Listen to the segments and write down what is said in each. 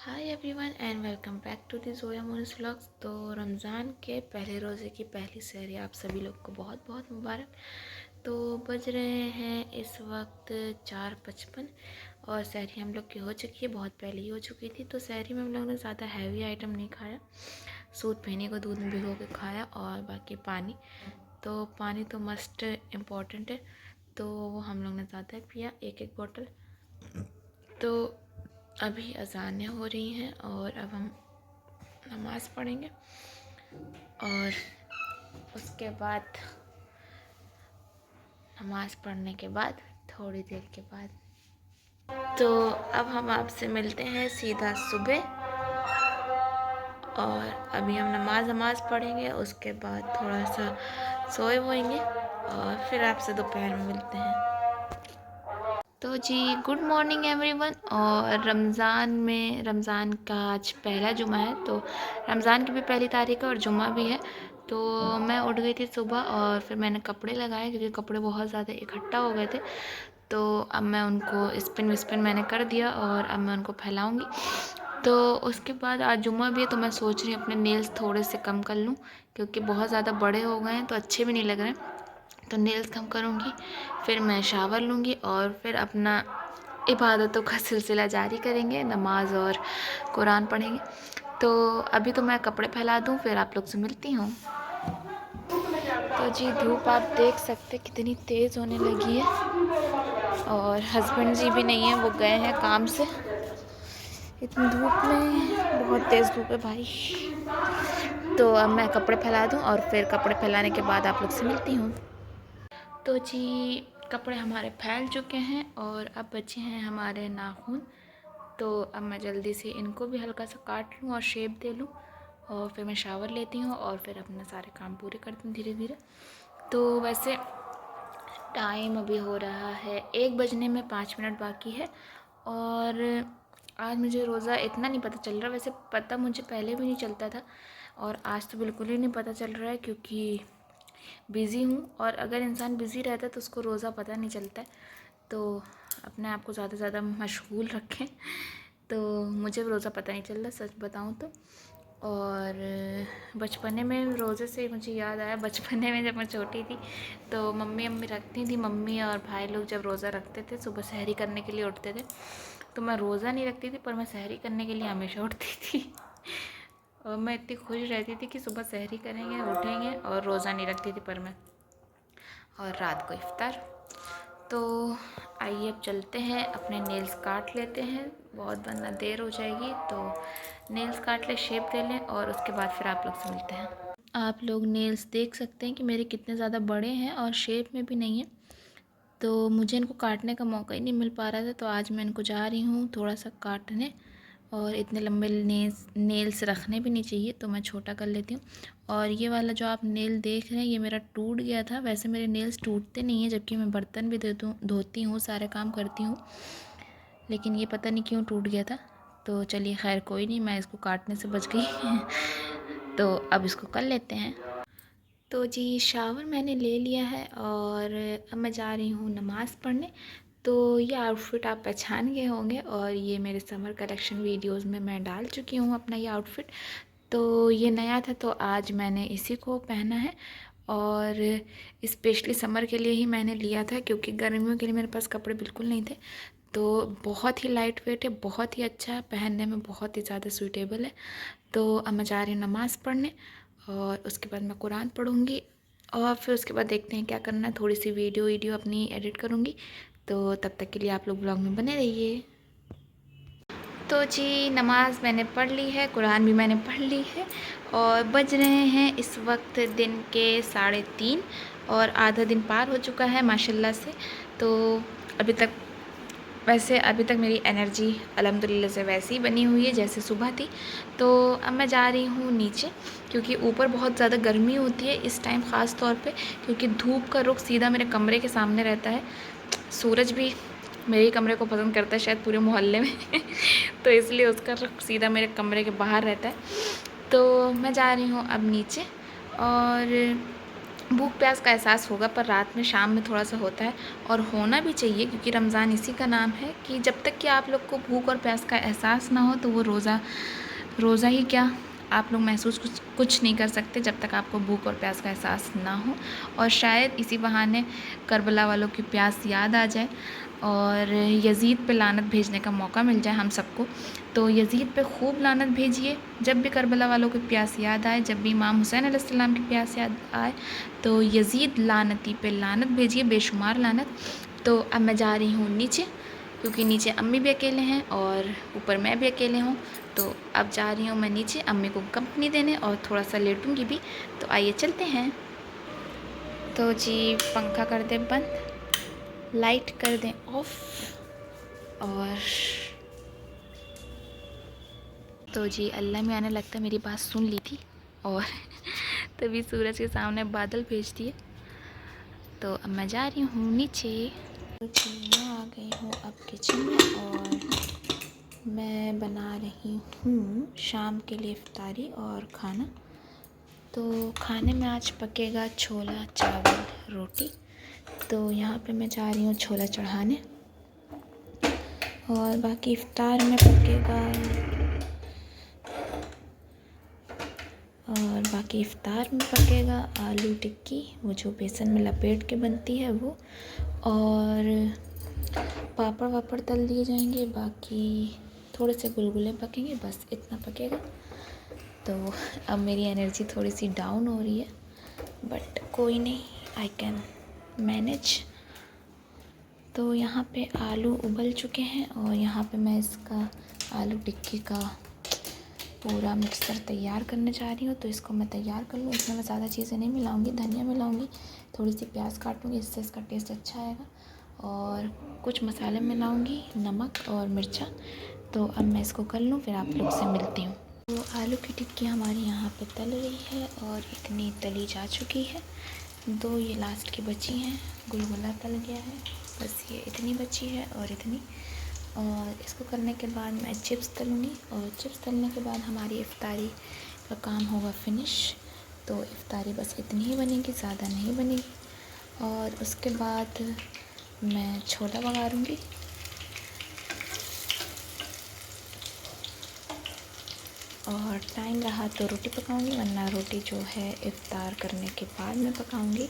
Hi everyone and welcome back to the Zoya Monis vlogs. तो रमज़ान के पहले रोज़े की पहली सहरी आप सभी लोग को बहुत बहुत मुबारक। तो बज रहे हैं इस वक्त 4:55 और सहरी हम लोग की हो चुकी है, बहुत पहले ही हो चुकी थी। तो सहरी में हम लोगों ने ज़्यादा हैवी आइटम नहीं खाया, सूद पहने को दूध में भिगो के खाया और बाकी पानी। तो पानी तो मस्ट इम्पॉर्टेंट है, तो वो हम लोग ने ज़्यादा पिया, एक एक बॉटल। तो अभी अज़ानें हो रही हैं और अब हम नमाज़ पढ़ेंगे और उसके बाद नमाज़ पढ़ने के बाद थोड़ी देर के बाद तो अब हम आपसे मिलते हैं सीधा सुबह। और अभी हम नमाज़ पढ़ेंगे, उसके बाद थोड़ा सा सोए होएंगे और फिर आपसे दोपहर में मिलते हैं। तो जी गुड मॉर्निंग एवरीवन। और रमज़ान का आज पहला जुमा है, तो रमज़ान की भी पहली तारीख है और जुमा भी है। तो मैं उठ गई थी सुबह और फिर मैंने कपड़े लगाए क्योंकि कपड़े बहुत ज़्यादा इकट्ठा हो गए थे। तो अब मैं उनको स्पिन विस्पिन मैंने कर दिया और अब मैं उनको फैलाऊँगी। तो उसके बाद आज जुम्मा भी है, तो मैं सोच रही हूँ अपने नेल्स थोड़े से कम कर लूँ क्योंकि बहुत ज़्यादा बड़े हो गए हैं तो अच्छे भी नहीं लग रहे हैं। तो नेल्स कम करूँगी, फिर मैं शावर लूँगी और फिर अपना इबादतों का सिलसिला जारी करेंगे, नमाज और कुरान पढ़ेंगे। तो अभी तो मैं कपड़े फैला दूँ, फिर आप लोग से मिलती हूँ। तो जी धूप आप देख सकते कितनी तेज़ होने लगी है और हस्बैंड जी भी नहीं है, वो गए हैं काम से। इतनी धूप में, बहुत तेज़ धूप है भाई। तो अब मैं कपड़े फैला दूँ और फिर कपड़े फैलाने के बाद आप लोग से मिलती हूँ। तो जी कपड़े हमारे फैल चुके हैं और अब बचे हैं हमारे नाखून। तो अब मैं जल्दी से इनको भी हल्का सा काट लूँ और शेप दे लूँ और फिर मैं शावर लेती हूँ और फिर अपने सारे काम पूरे करती हूँ धीरे धीरे। तो वैसे टाइम अभी हो रहा है 1 बजने में 5 मिनट बाकी है। और आज मुझे रोज़ा इतना नहीं पता चल रहा, वैसे पता मुझे पहले भी नहीं चलता था और आज तो बिल्कुल ही नहीं पता चल रहा है क्योंकि बिज़ी हूँ। और अगर इंसान बिज़ी रहता है तो उसको रोज़ा पता नहीं चलता है। तो अपने आप को ज़्यादा से ज़्यादा मशगूल रखें। तो मुझे रोज़ा पता नहीं चल रहा सच बताऊँ तो। और बचपने में रोज़े से मुझे याद आया, बचपने में जब मैं छोटी थी तो मम्मी रखती थी, मम्मी और भाई लोग जब रोज़ा रखते थे सुबह सहरी करने के लिए उठते थे। तो मैं रोज़ा नहीं रखती थी पर मैं सहरी करने के लिए हमेशा उठती थी। और मैं इतनी खुश रहती थी कि सुबह सहरी करेंगे उठेंगे, और रोज़ा नहीं रखती थी पर मैं। और रात को इफ्तार। तो आइए अब चलते हैं, अपने नेल्स काट लेते हैं, बहुत वरना देर हो जाएगी। तो नेल्स काट ले, शेप दे लें और उसके बाद फिर आप लोग से मिलते हैं। आप लोग नेल्स देख सकते हैं कि मेरे कितने ज़्यादा बड़े हैं और शेप में भी नहीं है। तो मुझे इनको काटने का मौका ही नहीं मिल पा रहा था, तो आज मैं इनको जा रही हूँ थोड़ा सा काटने। और इतने लंबे नेल्स रखने भी नहीं चाहिए, तो मैं छोटा कर लेती हूँ। और ये वाला जो आप नेल देख रहे हैं ये मेरा टूट गया था। वैसे मेरे नेल्स टूटते नहीं हैं, जबकि मैं बर्तन भी धोती हूँ, सारे काम करती हूँ, लेकिन ये पता नहीं क्यों टूट गया था। तो चलिए खैर कोई नहीं, मैं इसको काटने से बच गई। तो अब इसको कर लेते हैं। तो जी शावर मैंने ले लिया है और अब मैं जा रही हूँ नमाज़ पढ़ने। तो ये आउटफिट आप पहचान गए होंगे और ये मेरे समर कलेक्शन वीडियोस में मैं डाल चुकी हूँ अपना ये आउटफिट। तो ये नया था तो आज मैंने इसी को पहना है और स्पेशली समर के लिए ही मैंने लिया था क्योंकि गर्मियों के लिए मेरे पास कपड़े बिल्कुल नहीं थे। तो बहुत ही लाइट वेट है, बहुत ही अच्छा है, पहनने में बहुत ही ज़्यादा सूटेबल है। तो अब मैं जा रही हूँ नमाज़ पढ़ने और उसके बाद मैं कुरान पढ़ूँगी और फिर उसके बाद देखते हैं क्या करना है। थोड़ी सी वीडियो अपनी एडिट करूँगी। तो तब तक के लिए आप लोग ब्लॉग में बने रहिए। तो जी नमाज़ मैंने पढ़ ली है, कुरान भी मैंने पढ़ ली है और बज रहे हैं इस वक्त दिन के 3:30 और आधा दिन पार हो चुका है माशाल्लाह से। तो अभी तक मेरी एनर्जी अल्हम्दुलिल्लाह से वैसी ही बनी हुई है जैसे सुबह थी। तो अब मैं जा रही हूँ नीचे क्योंकि ऊपर बहुत ज़्यादा गर्मी होती है इस टाइम ख़ास तौर पे, क्योंकि धूप का रुख सीधा मेरे कमरे के सामने रहता है। सूरज भी मेरे कमरे को पसंद करता है शायद पूरे मोहल्ले में। तो इसलिए उसका रुख सीधा मेरे कमरे के बाहर रहता है। तो मैं जा रही हूँ अब नीचे और भूख प्यास का एहसास होगा, पर रात में शाम में थोड़ा सा होता है, और होना भी चाहिए, क्योंकि रमज़ान इसी का नाम है कि जब तक कि आप लोग को भूख और प्यास का एहसास ना हो तो वो रोज़ा ही क्या, आप लोग महसूस कुछ नहीं कर सकते जब तक आपको भूख और प्यास का एहसास ना हो। और शायद इसी बहाने करबला वालों की प्यास याद आ जाए और यज़ीद पे लानत भेजने का मौका मिल जाए हम सबको। तो यज़ीद पे खूब लानत भेजिए, जब भी करबला वालों की प्यास याद आए, जब भी इमाम हुसैन अलैहिस्सलाम की प्यास याद आए, तो यज़ीद लानती पे लानत भेजिए, बेशुमार लानत। तो अब मैं जा रही हूँ नीचे, क्योंकि नीचे अम्मी भी अकेले हैं और ऊपर मैं भी अकेले हूँ। तो अब जा रही हूँ मैं नीचे अम्मी को कंपनी देने, और थोड़ा सा लेटूँगी भी। तो आइए चलते हैं। तो जी पंखा कर दें बंद, लाइट कर दें ऑफ, और तो जी अल्लाह में आने लगता मेरी बात सुन ली थी, और तभी सूरज के सामने बादल भेज दिए। तो अब मैं जा रही हूँ नीचे। तो जी मैं आ गई हूँ अब किचन में, और मैं बना रही हूँ शाम के लिए इफ्तारी और खाना। तो खाने में आज पकेगा छोला चावल रोटी। तो यहाँ पे मैं जा रही हूँ छोला चढ़ाने, और बाकी इफ्तार में पकेगा आलू टिक्की, वो जो बेसन में लपेट के बनती है वो, और पापड़ वापड़ तल दिए जाएंगे, बाकी थोड़े से गुलगुले पकेंगे, बस इतना पकेगा। तो अब मेरी एनर्जी थोड़ी सी डाउन हो रही है, बट कोई नहीं, आई कैन मैनेज। तो यहाँ पे आलू उबल चुके हैं, और यहाँ पे मैं इसका आलू टिक्की का पूरा मिक्सर तैयार करने जा रही हूँ। तो इसको मैं तैयार कर लूँ। इसमें मैं ज़्यादा चीज़ें नहीं मिलाऊंगी, धनिया मिलाऊंगी, थोड़ी सी प्याज काटूंगी, इससे इसका टेस्ट अच्छा आएगा, और कुछ मसाले मिलाऊंगी, नमक और मिर्चा। तो अब मैं इसको कर लूँ, फिर आप लोग से मिलती हूँ। तो आलू की टिक्की हमारी यहाँ पे तल रही है, और इतनी तली जा चुकी है। 2 ये लास्ट की बची हैं, गुलगुला तल गया है, बस ये इतनी बची है और इतनी। और इसको करने के बाद मैं चिप्स तलूँगी, और चिप्स तलने के बाद हमारी इफ्तारी का काम होगा फिनिश। तो इफ्तारी बस इतनी ही बनेगी, ज़्यादा नहीं बनेगी। और उसके बाद मैं छोला बघारूँगी, और टाइम रहा तो रोटी पकाऊंगी, वरना रोटी जो है इफ्तार करने के बाद मैं पकाऊंगी।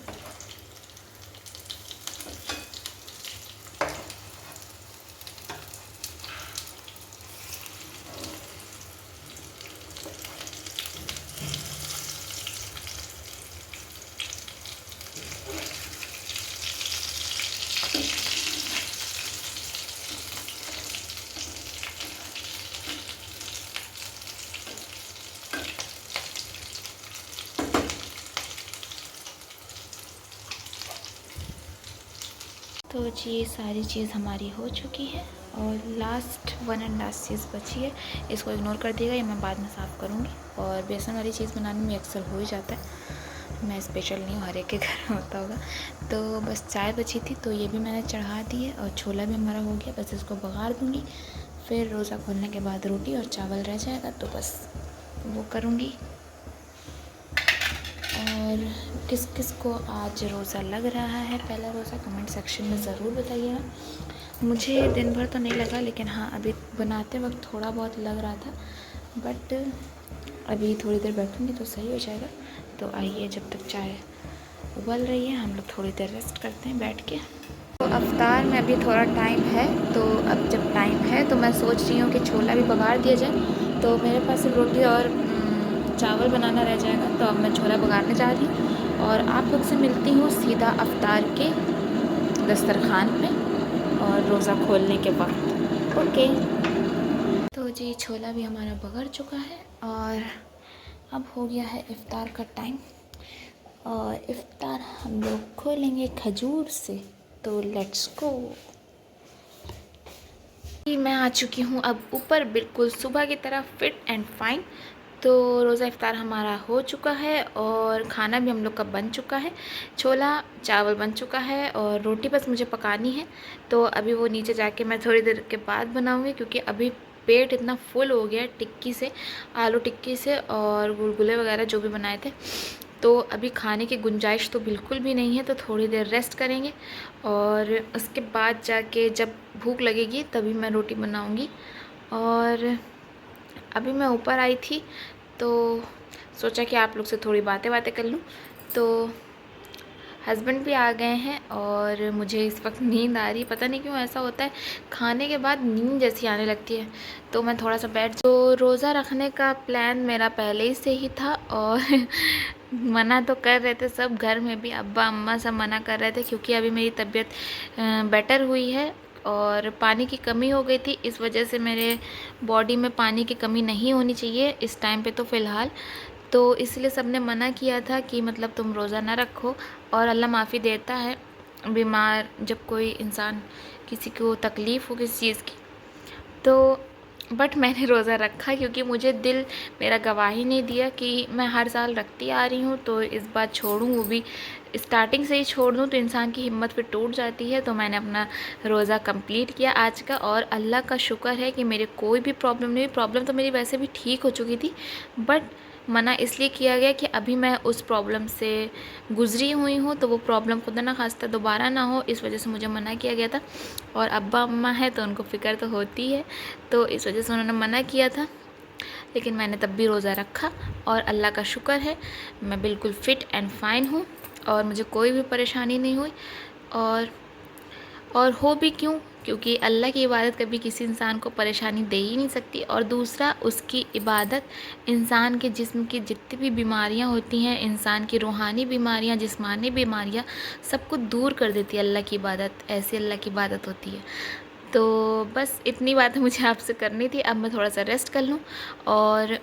तो जी ये सारी चीज़ हमारी हो चुकी है, और लास्ट 1.5 चीज़ बची है, इसको इग्नोर कर दिएगा, ये मैं बाद में साफ़ करूँगी। और बेसन वाली चीज़ बनाने में अक्सर हो ही जाता है, मैं स्पेशल नहीं हूँ, हर एक के घर में होता होगा। तो बस चाय बची थी, तो ये भी मैंने चढ़ा दी है, और छोला भी हमारा हो गया, बस इसको बघार दूँगी। फिर रोज़ा खोलने के बाद रोटी और चावल रह जाएगा, तो बस वो करूँगी। और किस किस को आज रोज़ा लग रहा है, पहला रोज़ा, कमेंट सेक्शन में ज़रूर बताइएगा। मुझे दिन भर तो नहीं लगा, लेकिन हाँ अभी बनाते वक्त थोड़ा बहुत लग रहा था, बट अभी थोड़ी देर बैठूँगी तो सही हो जाएगा। तो आइए, जब तक चाय उबल रही है हम लोग थोड़ी देर रेस्ट करते हैं बैठ के। तो अफ्तार में अभी थोड़ा टाइम है, तो अब जब टाइम है तो मैं सोच रही हूँ कि छोला भी बघार दिया जाए। तो मेरे पास सिर्फ रोटी और चावल बनाना रह जाएगा, तो अब मैं छोला बघारने जा रही हूँ, और आप लोग से मिलती हूँ सीधा अफ्तार के दस्तरखान पे और रोज़ा खोलने के वक्त। ओके। तो जी छोला भी हमारा बघर चुका है, और अब हो गया है इफ़्तार का टाइम, और इफ़्तार हम लोग खोलेंगे खजूर से। तो लेट्स गो। मैं आ चुकी हूँ अब ऊपर, बिल्कुल सुबह की तरह फिट एंड फाइन। तो रोज़ा इफ्तार हमारा हो चुका है, और खाना भी हम लोग का बन चुका है। छोला चावल बन चुका है, और रोटी बस मुझे पकानी है। तो अभी वो नीचे जाके मैं थोड़ी देर के बाद बनाऊँगी, क्योंकि अभी पेट इतना फुल हो गया टिक्की से, आलू टिक्की से, और गुलगुले वगैरह जो भी बनाए थे। तो अभी खाने की गुंजाइश तो बिल्कुल भी नहीं है, तो थोड़ी देर रेस्ट करेंगे और उसके बाद जाके जब भूख लगेगी तभी मैं रोटी बनाऊंगी। और अभी मैं ऊपर आई थी तो सोचा कि आप लोग से थोड़ी बातें कर लूँ। तो हस्बैंड भी आ गए हैं और मुझे इस वक्त नींद आ रही है, पता नहीं क्यों ऐसा होता है, खाने के बाद नींद जैसी आने लगती है। तो मैं थोड़ा सा बैठ, तो रोज़ा रखने का प्लान मेरा पहले ही से ही था और मना तो कर रहे थे सब, घर में भी अब्बा अम्मा सब मना कर रहे थे, क्योंकि अभी मेरी तबीयत बेटर हुई है और पानी की कमी हो गई थी। इस वजह से मेरे बॉडी में पानी की कमी नहीं होनी चाहिए इस टाइम पे तो फ़िलहाल। तो इसलिए सब ने मना किया था कि मतलब तुम रोज़ा ना रखो, और अल्लाह माफ़ी देता है बीमार, जब कोई इंसान किसी को तकलीफ़ हो किसी चीज़ की। तो बट मैंने रोज़ा रखा क्योंकि मुझे दिल मेरा गवाही नहीं दिया कि मैं हर साल रखती आ रही हूँ, तो इस बार छोड़ूँ, वो भी स्टार्टिंग से ही छोड़ दूँ तो इंसान की हिम्मत फिर टूट जाती है। तो मैंने अपना रोज़ा कंप्लीट किया आज का, और अल्लाह का शुक्र है कि मेरे कोई भी प्रॉब्लम नहीं हुई। प्रॉब्लम तो मेरी वैसे भी ठीक हो चुकी थी, बट मना इसलिए किया गया कि अभी मैं उस प्रॉब्लम से गुज़री हुई हूँ, तो वो प्रॉब्लम खुदा ना खास्ता दोबारा ना हो, इस वजह से मुझे मना किया गया था। और अब्बा अम्मा है तो उनको फ़िक्र तो होती है, तो इस वजह से उन्होंने मना किया था, लेकिन मैंने तब भी रोज़ा रखा और अल्लाह का शुक्र है मैं बिल्कुल फ़िट एंड फाइन हूँ और मुझे कोई भी परेशानी नहीं हुई। और हो भी क्यों, क्योंकि अल्लाह की इबादत कभी किसी इंसान को परेशानी दे ही नहीं सकती। और दूसरा, उसकी इबादत इंसान के जिस्म की जितनी भी बीमारियां होती हैं, इंसान की रूहानी बीमारियां, जिस्मानी बीमारियां, सबको दूर कर देती है अल्लाह की इबादत। ऐसी अल्लाह की इबादत होती है। तो बस इतनी बात मुझे आपसे करनी थी। अब मैं थोड़ा सा रेस्ट कर लूँ और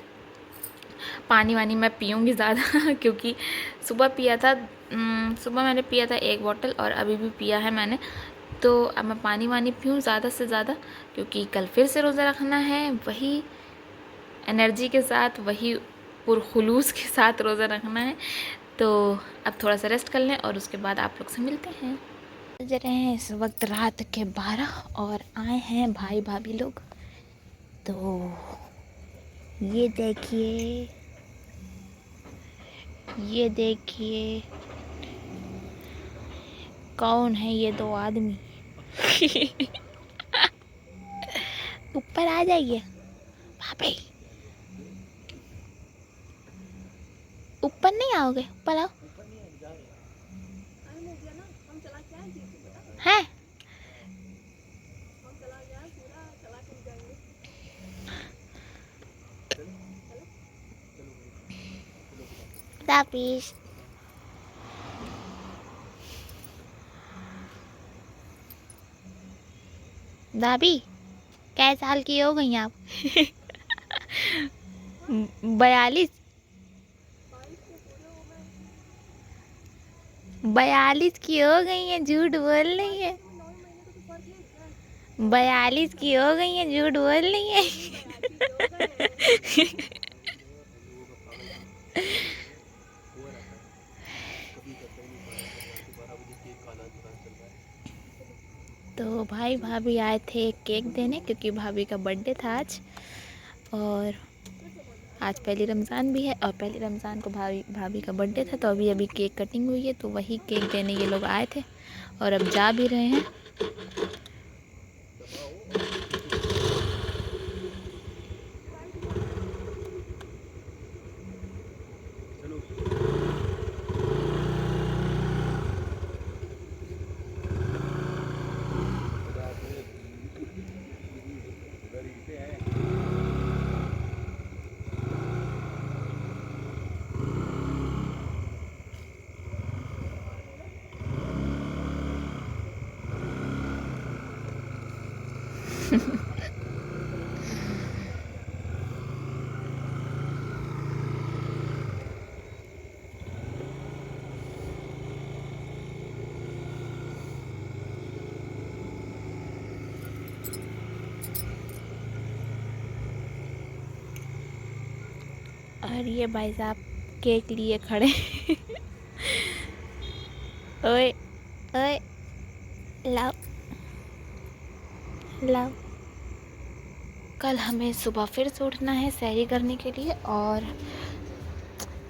पानी वानी मैं पीऊँगी ज़्यादा क्योंकि सुबह पिया था, सुबह मैंने पिया था 1 बॉटल और अभी भी पिया है मैंने। तो अब मैं पानी वानी पीऊँ ज़्यादा से ज़्यादा, क्योंकि कल फिर से रोज़ा रखना है, वही एनर्जी के साथ, वही पुरखुलूस के साथ रोज़ा रखना है। तो अब थोड़ा सा रेस्ट कर लें और उसके बाद आप लोग से मिलते हैं। बज रहे हैं इस वक्त रात के 12 और आए हैं भाई भाभी लोग। तो ये देखिए, ये देखिए कौन है ये 2 आदमी। ऊपर आ जाइए भाभी, ऊपर नहीं आओगे, ऊपर आओ। हैं दापिश, दाबी कै साल की हो गई आप? 42, 42 की हो गई है, झूठ बोल रही है। 42 की हो गई है, झूठ बोल रही है। तो भाई भाभी आए थे केक देने, क्योंकि भाभी का बर्थडे था आज, और आज पहली रमज़ान भी है, और पहली रमज़ान को भाभी का बर्थडे था, तो अभी अभी केक कटिंग हुई है, तो वही केक देने ये लोग आए थे और अब जा भी रहे हैं। और ये भाई साहब केक लिए खड़े। ओए ओए, लाओ लाओ। कल हमें सुबह फिर से उठना है सहरी करने के लिए, और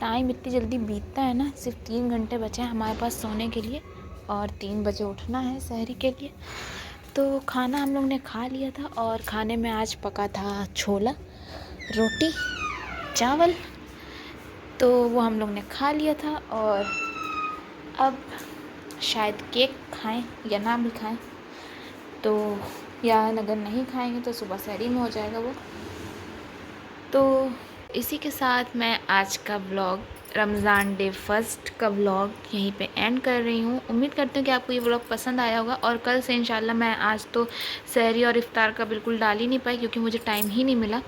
टाइम इतनी जल्दी बीतता है ना, सिर्फ 3 घंटे बचे हैं हमारे पास सोने के लिए और 3 बजे उठना है सहरी के लिए। तो खाना हम लोग ने खा लिया था और खाने में आज पका था छोला, रोटी, चावल, तो वो हम लोग ने खा लिया था। और अब शायद केक खाएं या ना भी खाएं, तो या अगर नहीं खाएंगे तो सुबह सहरी में हो जाएगा वो। तो इसी के साथ मैं आज का व्लॉग, रमज़ान डे फर्स्ट का व्लॉग यहीं पे एंड कर रही हूँ। उम्मीद करती हूँ कि आपको ये व्लॉग पसंद आया होगा। और कल से इंशाल्लाह मैं, आज तो सहरी और इफ्तार का बिल्कुल डाल ही नहीं पाई क्योंकि मुझे टाइम ही नहीं मिला,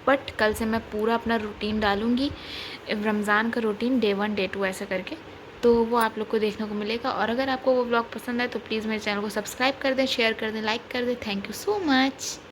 बट कल से मैं पूरा अपना रूटीन डालूँगी, रमज़ान का रूटीन डे 1 डे 2 ऐसा करके, तो वो आप लोग को देखने को मिलेगा। और अगर आपको वो व्लॉग पसंद आए तो प्लीज़ मेरे चैनल को सब्सक्राइब कर दें, शेयर कर दें, लाइक कर दें। Thank you so much.